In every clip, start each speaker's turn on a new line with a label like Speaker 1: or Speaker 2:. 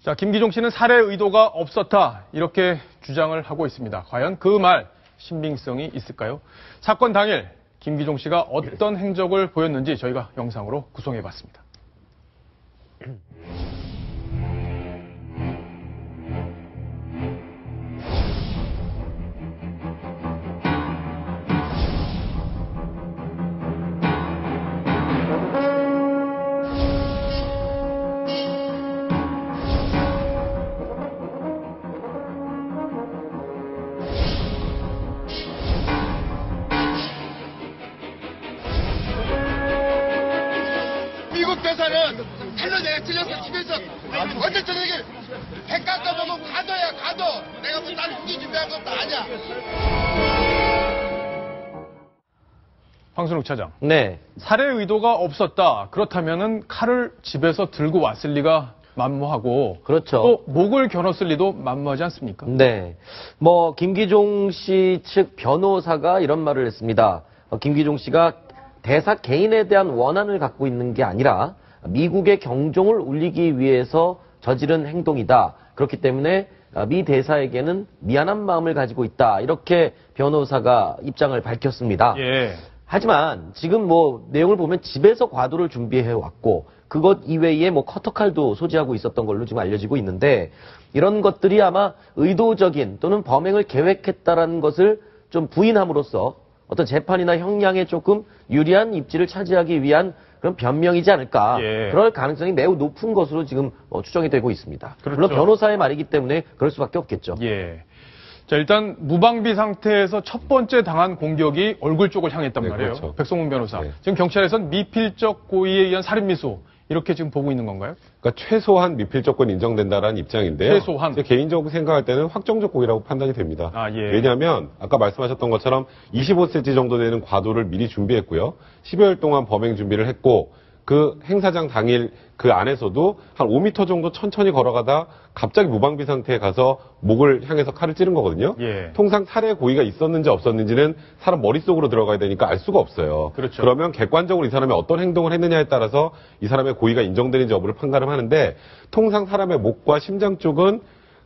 Speaker 1: 자, 김기종 씨는 살해 의도가 없었다 이렇게 주장을 하고 있습니다. 과연 그 말 신빙성이 있을까요? 사건 당일 김기종 씨가 어떤 행적을 보였는지 저희가 영상으로 구성해봤습니다.
Speaker 2: 미국 대사는 텔러 내가 틀려서 집에서 어제 저녁에 배 깎아먹으면 가둬야 가둬. 내가 뭐 다른 후기 준비한 것도 아니야.
Speaker 1: 황순욱 차장.
Speaker 3: 네.
Speaker 1: 살해 의도가 없었다. 그렇다면은 칼을 집에서 들고 왔을 리가 만무하고,
Speaker 3: 그렇죠.
Speaker 1: 또 목을 겨눴을 리도 만무하지 않습니까?
Speaker 3: 네. 김기종 씨 측 변호사가 이런 말을 했습니다. 김기종 씨가 대사 개인에 대한 원한을 갖고 있는 게 아니라 미국의 경종을 울리기 위해서 저지른 행동이다. 그렇기 때문에 미 대사에게는 미안한 마음을 가지고 있다. 이렇게 변호사가 입장을 밝혔습니다.
Speaker 1: 예.
Speaker 3: 하지만 지금 내용을 보면 집에서 과도를 준비해 왔고 그것 이외에 커터칼도 소지하고 있었던 걸로 지금 알려지고 있는데 이런 것들이 아마 의도적인 또는 범행을 계획했다라는 것을 좀 부인함으로써 어떤 재판이나 형량에 조금 유리한 입지를 차지하기 위한 그런 변명이지 않을까.
Speaker 1: 예.
Speaker 3: 그럴 가능성이 매우 높은 것으로 지금 추정이 되고 있습니다.
Speaker 1: 그렇죠.
Speaker 3: 물론 변호사의 말이기 때문에 그럴 수밖에 없겠죠.
Speaker 1: 예. 자, 일단 무방비 상태에서 첫 번째 당한 공격이 얼굴 쪽을 향했단
Speaker 4: 네,
Speaker 1: 말이에요.
Speaker 4: 그렇죠.
Speaker 1: 백성문 변호사.
Speaker 4: 네.
Speaker 1: 지금 경찰에서는 미필적 고의에 의한 살인미수 이렇게 지금 보고 있는 건가요?
Speaker 4: 그러니까 최소한 미필적건 인정된다라는 입장인데요.
Speaker 1: 최소한.
Speaker 4: 제 개인적으로 생각할 때는 확정적 고의라고 판단이 됩니다.
Speaker 1: 아, 예.
Speaker 4: 왜냐하면 아까 말씀하셨던 것처럼 25cm 정도 되는 과도를 미리 준비했고요. 10여일 동안 범행 준비를 했고 그 행사장 당일 그 안에서도 한 5m 정도 천천히 걸어가다 갑자기 무방비 상태에 가서 목을 향해서 칼을 찌른 거거든요.
Speaker 1: 예.
Speaker 4: 통상 살해 고의가 있었는지 없었는지는 사람 머릿속으로 들어가야 되니까 알 수가 없어요.
Speaker 1: 그렇죠.
Speaker 4: 그러면 객관적으로 이 사람이 어떤 행동을 했느냐에 따라서 이 사람의 고의가 인정되는지 여부를 판가름 하는데 통상 사람의 목과 심장 쪽은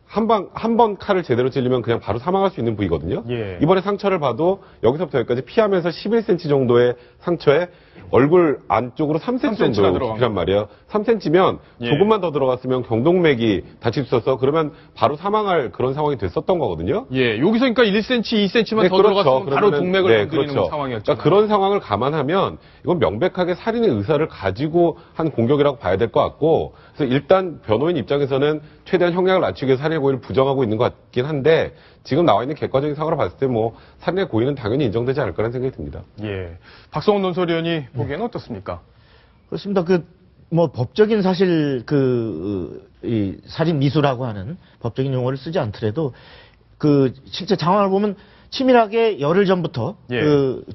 Speaker 4: 한 번 칼을 제대로 찔리면 그냥 바로 사망할 수 있는 부위거든요.
Speaker 1: 예.
Speaker 4: 이번에 상처를 봐도 여기서부터 여기까지 피하면서 11cm 정도의 상처에 얼굴 안쪽으로 3cm 정도 깊이란 말이에요. 3cm면
Speaker 1: 예.
Speaker 4: 조금만 더 들어갔으면 경동맥이 다칠 수 있어서 그러면 바로 사망할 그런 상황이 됐었던 거거든요.
Speaker 1: 예. 여기서 그러니까 1cm, 2cm만
Speaker 4: 네,
Speaker 1: 더
Speaker 4: 그렇죠.
Speaker 1: 들어갔으면 바로
Speaker 4: 그러면은,
Speaker 1: 동맥을
Speaker 4: 네,
Speaker 1: 건드리는
Speaker 4: 그렇죠.
Speaker 1: 상황이었죠.
Speaker 4: 그러니까 그런 상황을 감안하면 이건 명백하게 살인의 의사를 가지고 한 공격이라고 봐야 될 것 같고 그래서 일단 변호인 입장에서는 최대한 형량을 낮추기 위해 살인의 고의를 부정하고 있는 것 같긴 한데 지금 나와 있는 객관적인 상황으로 봤을 때 살인의 고의는 당연히 인정되지 않을 거라는 생각이 듭니다.
Speaker 1: 예. 박성훈 논설위원이 보기에는 어떻습니까?
Speaker 5: 그렇습니다. 법적인 사실 이 살인 미수라고 하는 법적인 용어를 쓰지 않더라도 실제 상황을 보면 치밀하게 열흘 전부터
Speaker 1: 예.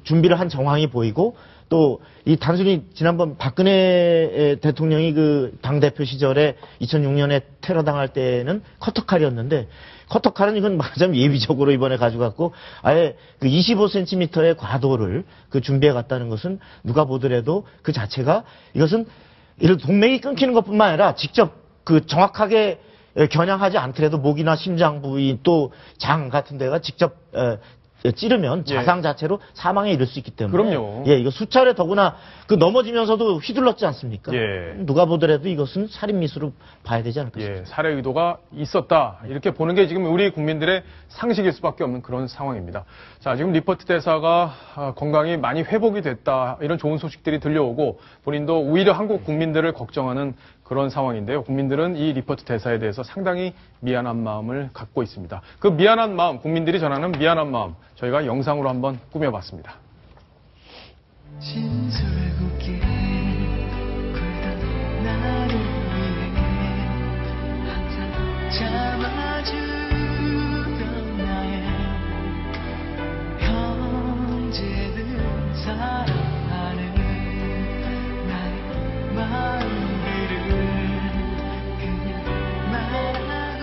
Speaker 5: 준비를 한 정황이 보이고 또 이 단순히 지난번 박근혜 대통령이 당대표 시절에 2006년에 테러 당할 때는 커터칼이었는데 커터칼은 이건 말하자면 예비적으로 이번에 가져갔고 아예 25cm의 과도를 준비해 갔다는 것은 누가 보더라도 그 자체가 이것은 이런 동맥이 끊기는 것뿐만 아니라 직접 정확하게 겨냥하지 않더라도 목이나 심장 부위 또 장 같은 데가 직접 찌르면 자상 자체로 사망에 이를 수 있기 때문에
Speaker 1: 그럼요.
Speaker 5: 예, 이거 수차례 더구나 넘어지면서도 휘둘렀지 않습니까?
Speaker 1: 예.
Speaker 5: 누가 보더라도 이것은 살인 미수로 봐야 되지 않을까 싶습니다.
Speaker 1: 예, 살해 의도가 있었다. 이렇게 보는 게 지금 우리 국민들의 상식일 수밖에 없는 그런 상황입니다. 자, 지금 리퍼트 대사가 건강이 많이 회복이 됐다. 이런 좋은 소식들이 들려오고 본인도 오히려 한국 국민들을 걱정하는 그런 상황인데요. 국민들은 이 리퍼트 대사에 대해서 상당히 미안한 마음을 갖고 있습니다. 그 미안한 마음, 국민들이 전하는 미안한 마음, 저희가 영상으로 한번 꾸며봤습니다.
Speaker 6: 진솔국이 굴던 나를 위해 항상 참아주던 나의 형제들 사랑하는 나의 마음들을 그냥 말하고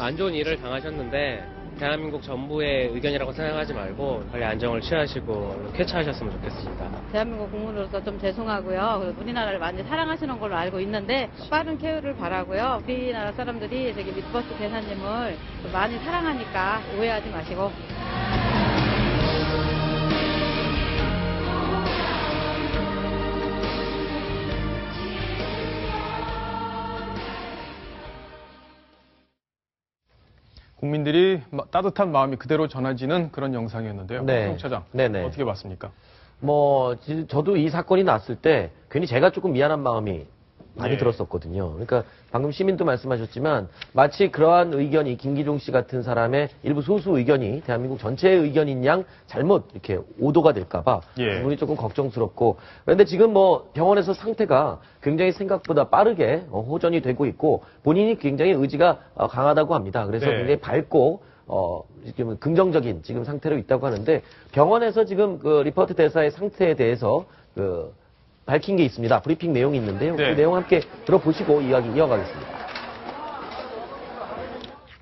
Speaker 7: 안 좋은 일을 당하셨는데 대한민국 정부의 의견이라고 생각하지 말고 빨리 안정을 취하시고 쾌차하셨으면 좋겠습니다.
Speaker 8: 대한민국 국민으로서 좀 죄송하고요. 그리고 우리나라를 많이 사랑하시는 걸로 알고 있는데 빠른 쾌유를 바라고요. 우리나라 사람들이 저기 리퍼트 대사님을 많이 사랑하니까 오해하지 마시고.
Speaker 1: 국민들이 따뜻한 마음이 그대로 전해지는 그런 영상이었는데요.
Speaker 3: 네.
Speaker 1: 송 차장,
Speaker 3: 네네.
Speaker 1: 어떻게 봤습니까?
Speaker 3: 저도 이 사건이 났을 때 괜히 제가 조금 미안한 마음이 많이
Speaker 1: 예.
Speaker 3: 들었었거든요. 그러니까 방금 시민도 말씀하셨지만 마치 그러한 의견이 김기종 씨 같은 사람의 일부 소수 의견이 대한민국 전체의 의견인 양 잘못 이렇게 오도가 될까봐
Speaker 1: 예.
Speaker 3: 부분이 조금 걱정스럽고 그런데 지금 병원에서 상태가 굉장히 생각보다 빠르게 호전이 되고 있고 본인이 굉장히 의지가 강하다고 합니다. 그래서
Speaker 1: 네.
Speaker 3: 굉장히 밝고 지금 긍정적인 지금 상태로 있다고 하는데 병원에서 지금 그 리퍼트 대사의 상태에 대해서 밝힌 게 있습니다. 브리핑 내용이 있는데요.
Speaker 1: 네.
Speaker 3: 그 내용 함께 들어보시고 이야기 이어가겠습니다.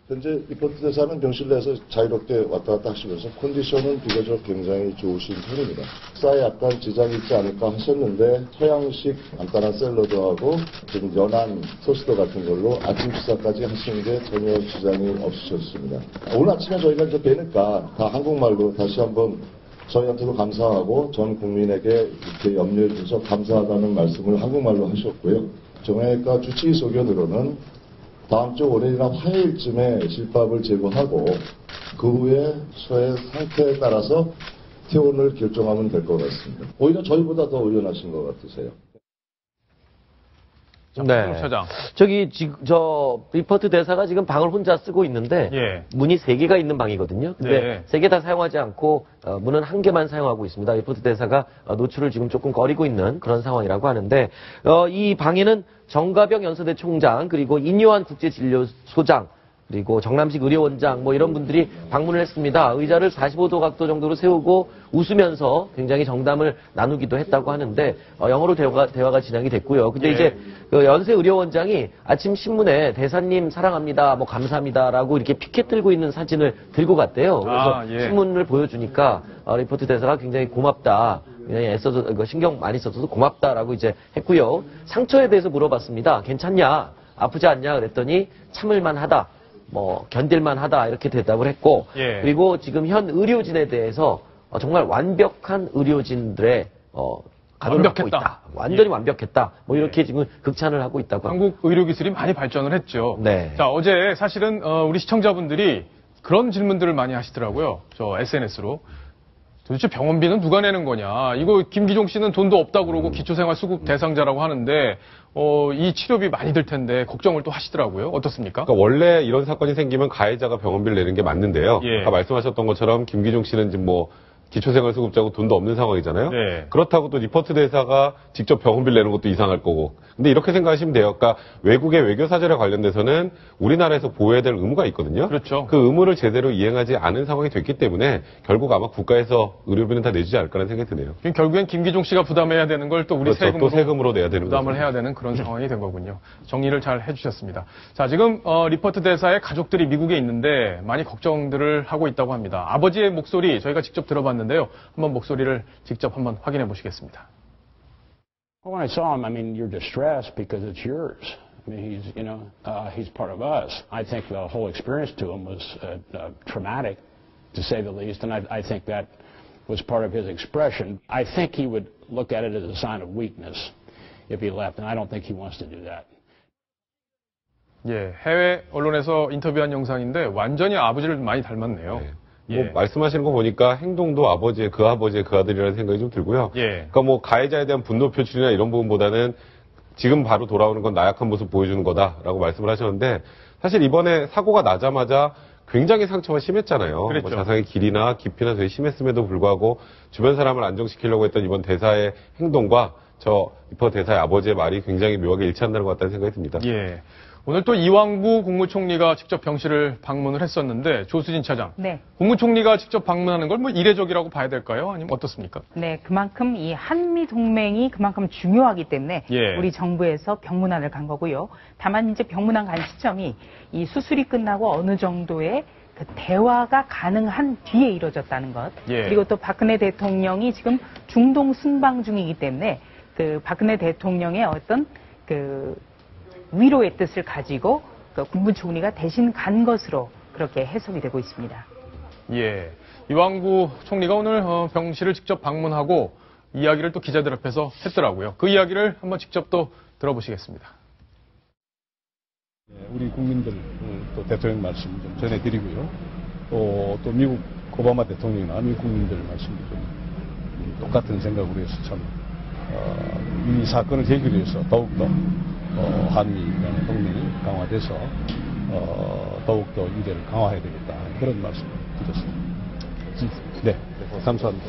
Speaker 9: 현재 리퍼트 대사는 병실 내에서 자유롭게 왔다 갔다 하시면서 컨디션은 비교적 굉장히 좋으신 편입니다. 식사에 약간 지장이 있지 않을까 하셨는데 서양식 간단한 샐러드하고 좀 연한 토스트 같은 걸로 아침 식사까지 하시는 게 전혀 지장이 없으셨습니다. 오늘 아침에 저희가 이제 뵈니까 다 한국말로 다시 한번 저희한테도 감사하고 전 국민에게 이렇게 염려해 주셔서 감사하다는 말씀을 한국말로 하셨고요. 정형외과 주치의 소견으로는 다음 주 월요일이나 화요일쯤에 실밥을 제거하고 그 후에 소의 상태에 따라서 퇴원을 결정하면 될 것 같습니다. 오히려 저희보다 더 의연하신 것 같으세요.
Speaker 1: 송 차장.
Speaker 3: 리퍼트 대사가 지금 방을 혼자 쓰고 있는데,
Speaker 1: 예.
Speaker 3: 문이 3개가 있는 방이거든요. 근데
Speaker 1: 네.
Speaker 3: 3개 다 사용하지 않고, 문은 1개만 사용하고 있습니다. 리퍼트 대사가 노출을 지금 조금 거리고 있는 그런 상황이라고 하는데, 이 방에는 정가병 연세대 총장, 그리고 인요한 국제진료소장, 그리고 정남식 의료원장 이런 분들이 방문을 했습니다. 의자를 45도 각도 정도로 세우고 웃으면서 굉장히 정담을 나누기도 했다고 하는데 영어로 대화가 진행이 됐고요. 근데
Speaker 1: 예.
Speaker 3: 이제 그 연세 의료원장이 아침 신문에 대사님 사랑합니다, 감사합니다라고 이렇게 피켓 들고 있는 사진을 들고 갔대요. 그래서
Speaker 1: 예.
Speaker 3: 신문을 보여주니까 리포트 대사가 굉장히 고맙다. 굉장히 애써서 신경 많이 써서 고맙다라고 이제 했고요. 상처에 대해서 물어봤습니다. 괜찮냐? 아프지 않냐? 그랬더니 참을만 하다. 견딜만 하다 이렇게 대답을 했고
Speaker 1: 예.
Speaker 3: 그리고 지금 현 의료진에 대해서 정말 완벽한 의료진들의 가도를 갖고
Speaker 1: 완벽했다.
Speaker 3: 있다. 완전히
Speaker 1: 예.
Speaker 3: 완벽했다. 이렇게 지금 극찬을 하고 있다고 합니다.
Speaker 1: 한국 의료기술이 많이 발전을 했죠.
Speaker 3: 네.
Speaker 1: 자, 어제 사실은 우리 시청자분들이 그런 질문들을 많이 하시더라고요. 저 SNS로. 도대체 병원비는 누가 내는 거냐. 이거 김기종 씨는 돈도 없다고 그러고 기초생활수급 대상자라고 하는데 이 치료비 많이 들 텐데 걱정을 또 하시더라고요. 어떻습니까?
Speaker 4: 그러니까 원래 이런 사건이 생기면 가해자가 병원비를 내는 게 맞는데요.
Speaker 1: 예.
Speaker 4: 아까 말씀하셨던 것처럼 김기종 씨는 지금 기초생활수급자고 돈도 없는 상황이잖아요.
Speaker 1: 네.
Speaker 4: 그렇다고 또 리퍼트 대사가 직접 병원비를 내는 것도 이상할 거고. 근데 이렇게 생각하시면 돼요. 그러니까 외국의 외교사절에 관련돼서는 우리나라에서 보호해야 될 의무가 있거든요.
Speaker 1: 그렇죠.
Speaker 4: 그 의무를 제대로 이행하지 않은 상황이 됐기 때문에 결국 아마 국가에서 의료비는 다 내주지 않을까라는 생각이 드네요.
Speaker 1: 결국엔 김기종 씨가 부담해야 되는 걸 또 우리
Speaker 4: 그렇죠. 또 세금으로 내야 되는
Speaker 1: 부담을
Speaker 4: 거죠.
Speaker 1: 해야 되는 그런 상황이 된 거군요. 정리를 잘 해주셨습니다. 자, 지금 리퍼트 대사의 가족들이 미국에 있는데 많이 걱정들을 하고 있다고 합니다. 아버지의 목소리 저희가 직접 들어봤는데요. 한번 목소리를 직접 한번 확인해 보시겠습니다.
Speaker 10: Well, when I saw him, I mean, you're distressed because it's yours. I mean, he's part of us. I think the whole experience to him was traumatic, to say the least, and I think that was part of his expression. I think he would look at it as a sign of weakness if he left, and I don't think he wants to do that.
Speaker 1: 예, 해외 언론에서 인터뷰한 영상인데 완전히 아버지를 많이 닮았네요.
Speaker 4: 네.
Speaker 1: 예.
Speaker 4: 말씀하시는 거 보니까 행동도 아버지의 그 아들이라는 생각이 좀 들고요.
Speaker 1: 예.
Speaker 4: 그러니까 가해자에 대한 분노 표출이나 이런 부분보다는 지금 바로 돌아오는 건 나약한 모습 보여주는 거다라고 말씀을 하셨는데 사실 이번에 사고가 나자마자 굉장히 상처가 심했잖아요.
Speaker 1: 그랬죠.
Speaker 4: 자상의 길이나 깊이나 되게 심했음에도 불구하고 주변 사람을 안정시키려고 했던 이번 대사의 행동과 저 리퍼 대사의 아버지의 말이 굉장히 묘하게 일치한다는 것 같다는 생각이 듭니다.
Speaker 1: 예. 오늘 또 이왕구 국무총리가 직접 병실을 방문을 했었는데 조수진 차장,
Speaker 11: 네.
Speaker 1: 국무총리가 직접 방문하는 걸 뭐 이례적이라고 봐야 될까요? 아니면 어떻습니까?
Speaker 11: 네, 그만큼 이 한미 동맹이 그만큼 중요하기 때문에
Speaker 1: 예.
Speaker 11: 우리 정부에서 병문안을 간 거고요. 다만 이제 병문안 간 시점이 이 수술이 끝나고 어느 정도의 그 대화가 가능한 뒤에 이루어졌다는 것.
Speaker 1: 예.
Speaker 11: 그리고 또 박근혜 대통령이 지금 중동 순방 중이기 때문에 그 박근혜 대통령의 어떤 그 위로의 뜻을 가지고 그 국무총리가 대신 간 것으로 그렇게 해석이 되고 있습니다.
Speaker 1: 예. 이왕구 총리가 오늘 병실을 직접 방문하고 이야기를 또 기자들 앞에서 했더라고요. 그 이야기를 한번 직접 또 들어보시겠습니다.
Speaker 12: 우리 국민들 또 대통령 말씀 좀 전해드리고요. 또 미국 오바마 대통령이나 미국 국민들 말씀도 좀 똑같은 생각으로 해서 참 이 사건을 계기로 해서 더욱더 한미 간의 동맹이 강화돼서 더욱더 유대를 강화해야 되겠다 그런 말씀을 드렸습니다. 네, 감사합니다.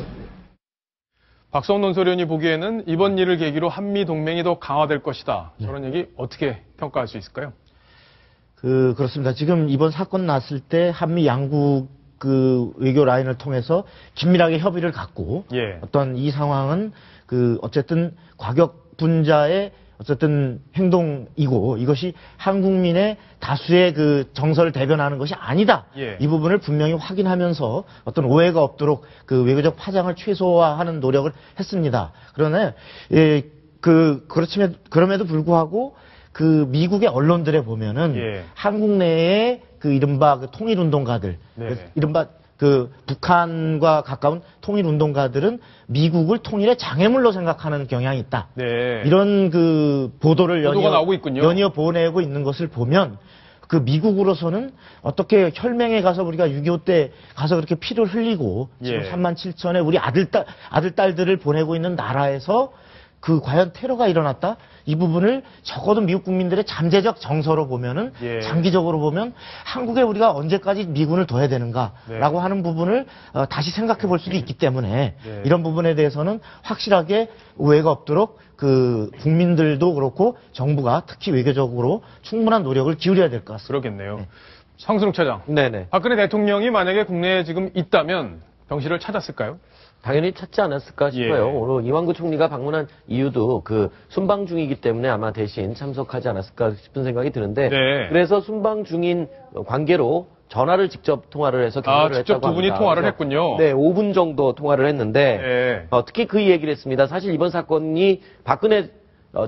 Speaker 1: 박성훈 논설위원이 보기에는 이번 일을 계기로 한미 동맹이 더 강화될 것이다. 저런 얘기 어떻게 평가할 수 있을까요?
Speaker 5: 그렇습니다. 지금 이번 사건 났을 때 한미 양국 그 외교 라인을 통해서 긴밀하게 협의를 갖고
Speaker 1: 예.
Speaker 5: 어떤 이 상황은 어쨌든 과격 분자의 어쨌든 행동이고 이것이 한국민의 다수의 그 정서를 대변하는 것이 아니다.
Speaker 1: 예.
Speaker 5: 이 부분을 분명히 확인하면서 어떤 오해가 없도록 그 외교적 파장을 최소화하는 노력을 했습니다. 그러나 그럼에도 불구하고 그 미국의 언론들에 보면은
Speaker 1: 예.
Speaker 5: 한국 내에 그 이른바 그 통일운동가들,
Speaker 1: 네.
Speaker 5: 이른바 그 북한과 가까운 통일운동가들은 미국을 통일의 장애물로 생각하는 경향이 있다.
Speaker 1: 네.
Speaker 5: 이런 그 보도가
Speaker 1: 나오고 있군요.
Speaker 5: 연이어 보내고 있는 것을 보면 그 미국으로서는 어떻게 혈맹에 가서 우리가 6.25 때 가서 그렇게 피를 흘리고 지금
Speaker 1: 예.
Speaker 5: 37,000의 우리 아들딸들을 보내고 있는 나라에서 그 과연 테러가 일어났다? 이 부분을 적어도 미국 국민들의 잠재적 정서로 보면은
Speaker 1: 예.
Speaker 5: 장기적으로 보면 한국에 우리가 언제까지 미군을 둬야 되는가라고
Speaker 1: 네.
Speaker 5: 하는 부분을 다시 생각해 볼 수도 있기 때문에
Speaker 1: 네.
Speaker 5: 이런 부분에 대해서는 확실하게 오해가 없도록 그 국민들도 그렇고 정부가 특히 외교적으로 충분한 노력을 기울여야 될 것 같습니다.
Speaker 1: 그러겠네요. 황순욱 차장.
Speaker 3: 네네.
Speaker 1: 박근혜 대통령이 만약에 국내에 지금 있다면 병실을 찾았을까요?
Speaker 3: 당연히 찾지 않았을까 싶어요.
Speaker 1: 예.
Speaker 3: 오늘 이완구 총리가 방문한 이유도 그 순방 중이기 때문에 아마 대신 참석하지 않았을까 싶은 생각이 드는데
Speaker 1: 네.
Speaker 3: 그래서 순방 중인 관계로 전화를 직접 통화를 해서 격려를
Speaker 1: 직접
Speaker 3: 했다고
Speaker 1: 두 분이
Speaker 3: 합니다.
Speaker 1: 통화를
Speaker 3: 그래서
Speaker 1: 했군요.
Speaker 3: 네, 5분 정도 통화를 했는데
Speaker 1: 네.
Speaker 3: 특히 그 얘기를 했습니다. 사실 이번 사건이 박근혜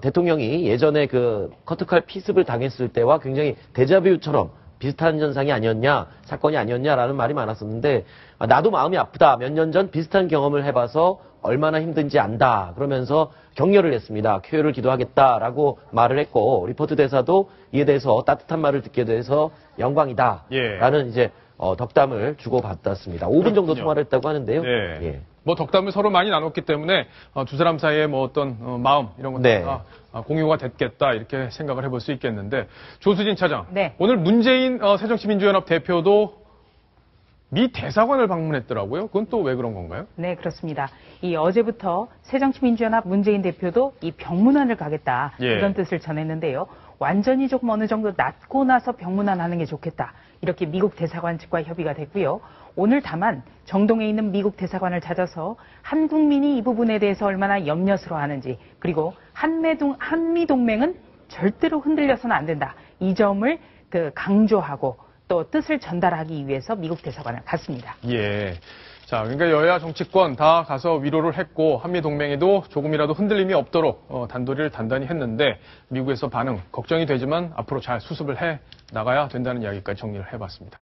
Speaker 3: 대통령이 예전에 그 커트칼 피습을 당했을 때와 굉장히 데자뷰처럼 비슷한 현상이 아니었냐, 사건이 아니었냐라는 말이 많았었는데 나도 마음이 아프다. 몇 년 전 비슷한 경험을 해봐서 얼마나 힘든지 안다. 그러면서 격려를 했습니다. 쾌유를 기도하겠다라고 말을 했고 리포트 대사도 이에 대해서 따뜻한 말을 듣게 돼서 영광이다.
Speaker 1: 예.
Speaker 3: 라는 이제 덕담을 주고받았습니다. 5분 정도
Speaker 1: 그렇군요.
Speaker 3: 통화를 했다고 하는데요.
Speaker 1: 네.
Speaker 3: 예.
Speaker 1: 뭐 덕담을 서로 많이 나눴기 때문에 두 사람 사이에 뭐 어떤 마음 이런 것들
Speaker 3: 네.
Speaker 1: 다 공유가 됐겠다 이렇게 생각을 해볼 수 있겠는데 조수진 차장.
Speaker 11: 네.
Speaker 1: 오늘 문재인 새정치민주연합 대표도 미 대사관을 방문했더라고요. 그건 또 왜 그런 건가요?
Speaker 11: 네, 그렇습니다. 이 어제부터 새정치민주연합 문재인 대표도 이 병문안을 가겠다
Speaker 1: 예.
Speaker 11: 이런 뜻을 전했는데요. 완전히 조금 어느 정도 낫고 나서 병문안 하는 게 좋겠다. 이렇게 미국 대사관 측과 협의가 됐고요. 오늘 다만 정동에 있는 미국 대사관을 찾아서 한국민이 이 부분에 대해서 얼마나 염려스러워하는지 그리고 한미 동맹은 절대로 흔들려서는 안 된다. 이 점을 강조하고 또 뜻을 전달하기 위해서 미국 대사관을 갔습니다.
Speaker 1: 예. 자, 그러니까 여야 정치권 다 가서 위로를 했고 한미 동맹에도 조금이라도 흔들림이 없도록 단도리를 단단히 했는데 미국에서 반응 걱정이 되지만 앞으로 잘 수습을 해 나가야 된다는 이야기까지 정리를 해봤습니다.